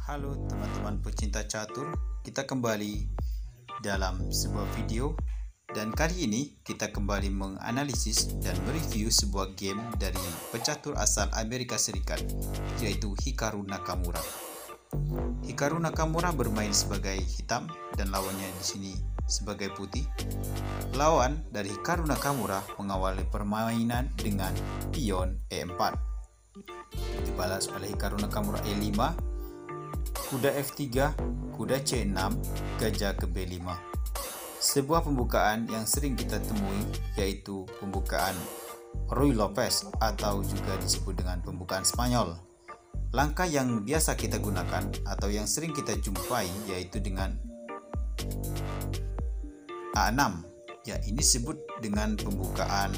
Halo teman-teman pecinta catur, kita kembali dalam sebuah video dan kali ini kita kembali menganalisis dan mereview sebuah game dari pecatur asal Amerika Serikat, yaitu Hikaru Nakamura. Hikaru Nakamura bermain sebagai hitam dan lawannya di sini sebagai putih. Lawan dari Hikaru Nakamura mengawali permainan dengan pion E4. Dibalas oleh Hikaru Nakamura E5, kuda F3, kuda C6, gajah ke B5. Sebuah pembukaan yang sering kita temui yaitu pembukaan Ruy Lopez atau juga disebut dengan pembukaan Spanyol. Langkah yang biasa kita gunakan atau yang sering kita jumpai yaitu dengan A6. Ya, ini disebut dengan pembukaan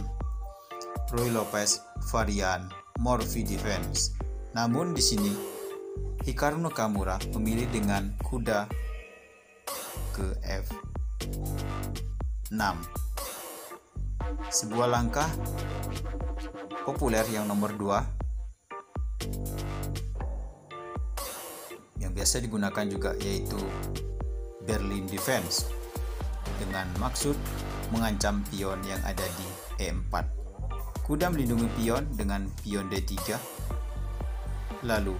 Ruy Lopez varian Morphy Defense. Namun di sini Hikaru Nakamura memilih dengan kuda ke F6. Sebuah langkah populer yang nomor 2 yang biasa digunakan juga yaitu Berlin Defense dengan maksud mengancam pion yang ada di E4. Kuda melindungi pion dengan pion D3. Lalu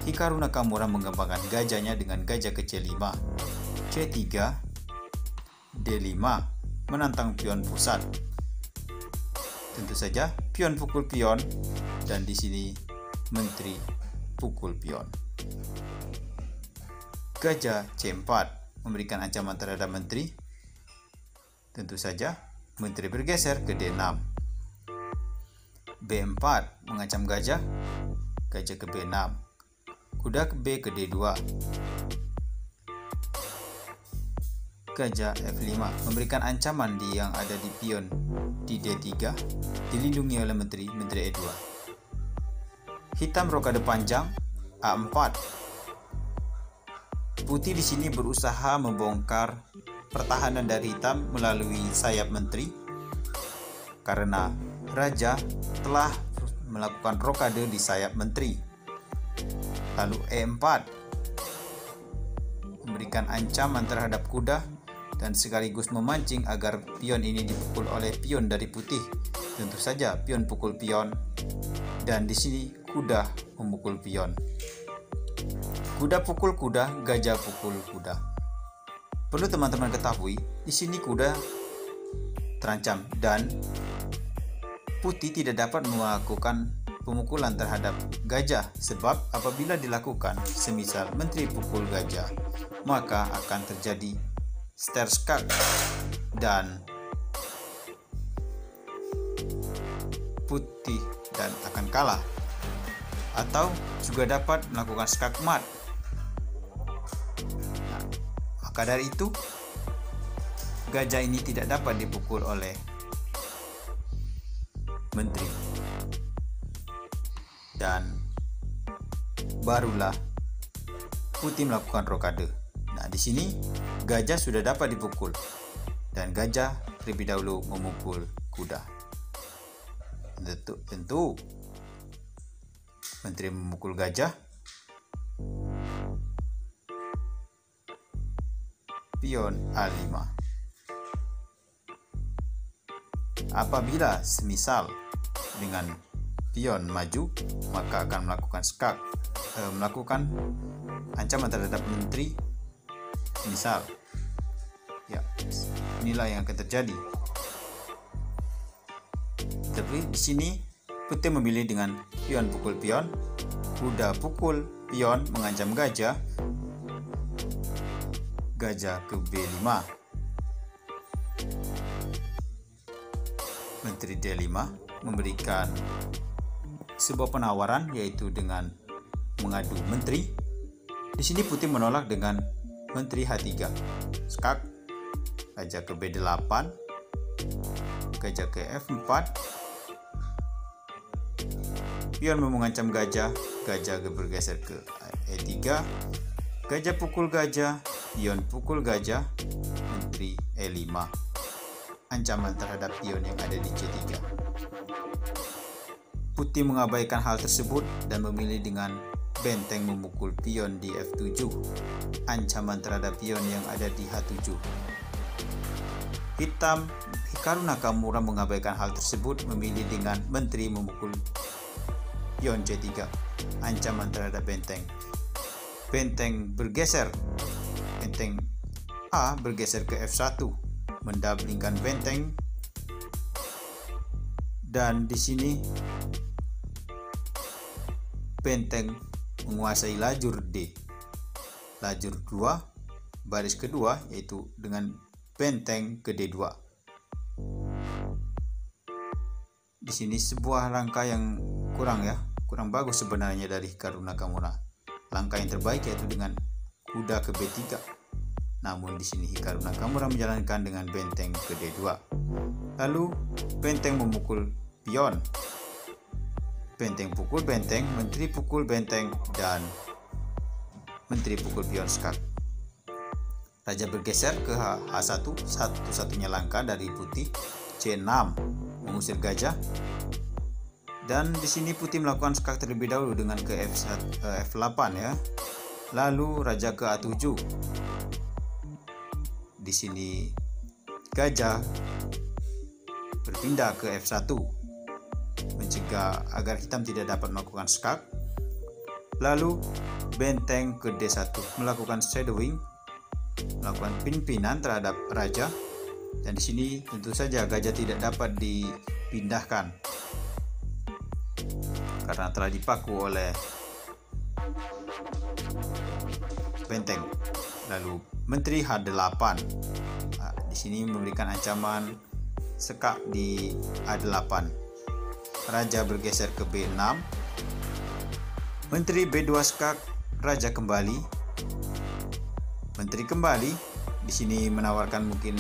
Hikaru Nakamura mengembangkan gajahnya dengan gajah ke C5, C3, D5, menantang pion pusat. Tentu saja pion pukul pion dan di sini menteri pukul pion. Gajah C4 memberikan ancaman terhadap menteri. Tentu saja menteri bergeser ke D6. B4 mengancam gajah, gajah ke B6. Kuda ke B ke D2. Gajah F5 memberikan ancaman yang ada di pion di D3 dilindungi oleh menteri E2. Hitam rokade panjang A4. Putih di sini berusaha membongkar pertahanan dari hitam melalui sayap menteri karena raja telah melakukan rokade di sayap menteri. Lalu E4 memberikan ancaman terhadap kuda dan sekaligus memancing agar pion ini dipukul oleh pion dari putih. Tentu saja pion pukul pion dan di sini kuda memukul pion. Kuda pukul kuda, gajah pukul kuda. Perlu teman-teman ketahui, di sini kuda terancam dan putih tidak dapat melakukan pemukulan terhadap gajah sebab apabila dilakukan semisal menteri pukul gajah maka akan terjadi sterskak dan putih dan akan kalah atau juga dapat melakukan skakmat. Nah, maka dari itu gajah ini tidak dapat dipukul oleh menteri. Dan barulah putih melakukan rokade. Nah, di sini gajah sudah dapat dipukul dan gajah terlebih dahulu memukul kuda. Tentu menteri memukul gajah. Pion A5. Apabila semisal dengan pion maju maka akan melakukan melakukan ancaman terhadap menteri. Misal ya, inilah yang akan terjadi. Tapi di sini putih memilih dengan pion pukul pion, kuda pukul pion mengancam gajah, gajah ke B5, menteri D5 memberikan sebuah penawaran yaitu dengan mengadu menteri. Di sini putih menolak dengan menteri H3, skak, gajah ke B8, gajah ke F4, pion mengancam gajah, gajah bergeser ke E3, gajah pukul gajah, pion pukul gajah, menteri menteri E5. Ancaman terhadap pion yang ada di C3. Putih mengabaikan hal tersebut dan memilih dengan benteng memukul pion di F7. Ancaman terhadap pion yang ada di H7. Hitam, Hikaru Nakamura mengabaikan hal tersebut, memilih dengan menteri memukul pion C3. Ancaman terhadap benteng. Benteng bergeser. Benteng A bergeser ke F1, mendablingkan benteng, dan di sini benteng menguasai lajur D. Lajur 2 baris kedua yaitu dengan benteng ke D2. Di sini sebuah langkah yang kurang bagus sebenarnya dari Hikaru Nakamura. Langkah yang terbaik yaitu dengan kuda ke B3. Namun di sini Hikaru Nakamura menjalankan dengan benteng ke D2. Lalu benteng memukul pion. Benteng pukul benteng, menteri pukul benteng, dan menteri pukul pion skak. Raja bergeser ke H1, satu-satunya langkah dari putih. C6 mengusir gajah. Dan di sini putih melakukan skak terlebih dahulu dengan ke F8 ya. Lalu raja ke A7. Di sini gajah berpindah ke F1, mencegah agar hitam tidak dapat melakukan skak. Lalu benteng ke D1 melakukan shadowing, melakukan pimpinan terhadap raja. Dan di sini tentu saja gajah tidak dapat dipindahkan karena telah dipaku oleh benteng. Lalu menteri H8. Di sini memberikan ancaman sekak di A8. Raja bergeser ke B6. Menteri B2 skak, raja kembali. Menteri kembali. Di sini menawarkan mungkin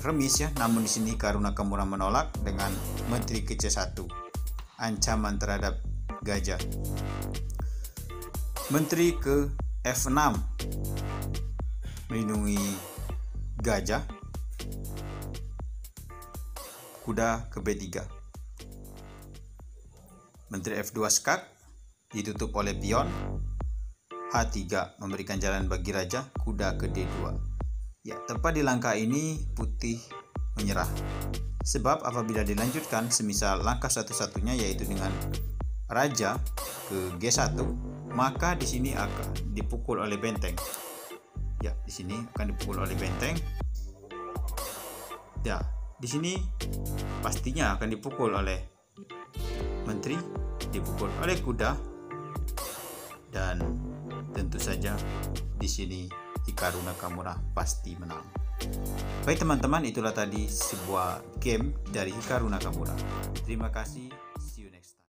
remis ya, namun di sini Hikaru Nakamura menolak dengan menteri ke C1. Ancaman terhadap gajah. Menteri ke F6 melindungi gajah. Kuda ke B3. Menteri F2 skak ditutup oleh pion. H3 memberikan jalan bagi raja. Kuda ke D2. Ya, tepat di langkah ini putih menyerah. Sebab apabila dilanjutkan, semisal langkah satu-satunya yaitu dengan raja ke G1, maka di sini akan dipukul oleh benteng. Ya, di sini akan dipukul oleh benteng. Ya, di sini pastinya akan dipukul oleh menteri, dipukul oleh kuda, dan tentu saja di sini Hikaru Nakamura pasti menang. Baik teman-teman, itulah tadi sebuah game dari Hikaru Nakamura. Terima kasih.